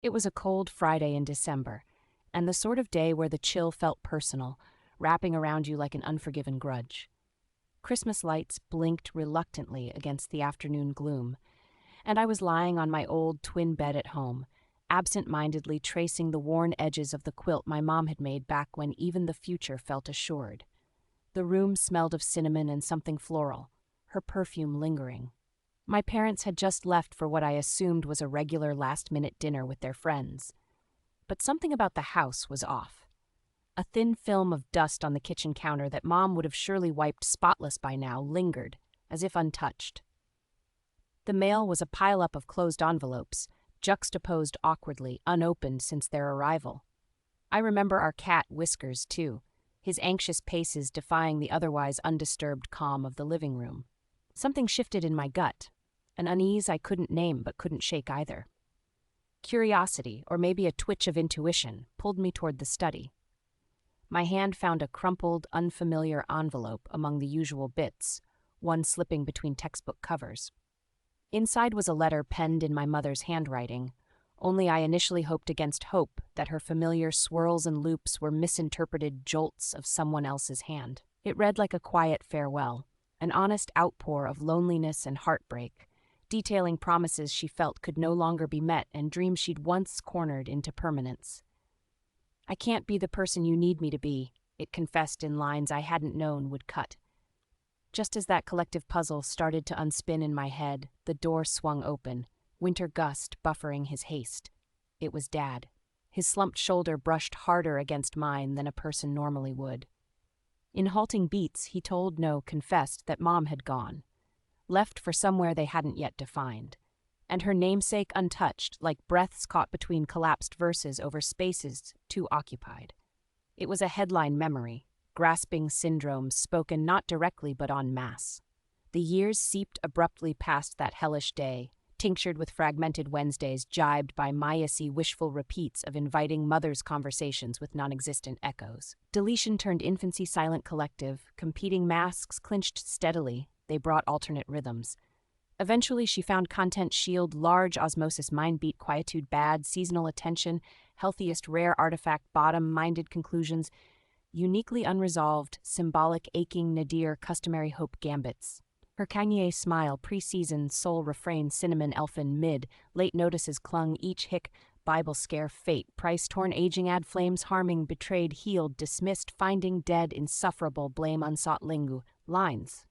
It was a cold Friday in December, and the sort of day where the chill felt personal, wrapping around you like an unforgiven grudge. Christmas lights blinked reluctantly against the afternoon gloom, and I was lying on my old twin bed at home, absent-mindedly tracing the worn edges of the quilt my mom had made back when even the future felt assured. The room smelled of cinnamon and something floral, her perfume lingering. My parents had just left for what I assumed was a regular last-minute dinner with their friends. But something about the house was off. A thin film of dust on the kitchen counter that Mom would have surely wiped spotless by now lingered, as if untouched. The mail was a pile-up of closed envelopes, juxtaposed awkwardly, unopened since their arrival. I remember our cat Whiskers, too, his anxious paces defying the otherwise undisturbed calm of the living room. Something shifted in my gut, an unease I couldn't name but couldn't shake either. Curiosity, or maybe a twitch of intuition, pulled me toward the study. My hand found a crumpled, unfamiliar envelope among the usual bits, one slipping between textbook covers. Inside was a letter penned in my mother's handwriting, only I initially hoped against hope that her familiar swirls and loops were misinterpreted jolts of someone else's hand. It read like a quiet farewell, an honest outpour of loneliness and heartbreak, detailing promises she felt could no longer be met and dreams she'd once cornered into permanence. "I can't be the person you need me to be," it confessed in lines I hadn't known would cut. Just as that collective puzzle started to unspin in my head, the door swung open, winter gust buffering his haste. It was Dad. His slumped shoulder brushed harder against mine than a person normally would. In halting beats, he confessed that Mom had gone, left for somewhere they hadn't yet defined, and her namesake untouched, like breaths caught between collapsed verses over spaces too occupied. It was a headline memory, grasping syndrome spoken not directly but en masse. The years seeped abruptly past that hellish day, tinctured with fragmented Wednesdays jibed by Maya-y wishful repeats of inviting mothers' conversations with non-existent echoes. Deletion turned infancy silent collective, competing masks clinched steadily, they brought alternate rhythms. Eventually she found content shield, large osmosis mindbeat, quietude bad, seasonal attention, healthiest rare artifact bottom-minded conclusions, uniquely unresolved, symbolic aching nadir customary hope gambits. Her Kanye smile, pre-season, soul refrain, cinnamon elfin, mid, late notices clung, each hick, Bible scare, fate, price torn, aging ad flames, harming, betrayed, healed, dismissed, finding, dead, insufferable, blame, unsought, lingu, lines.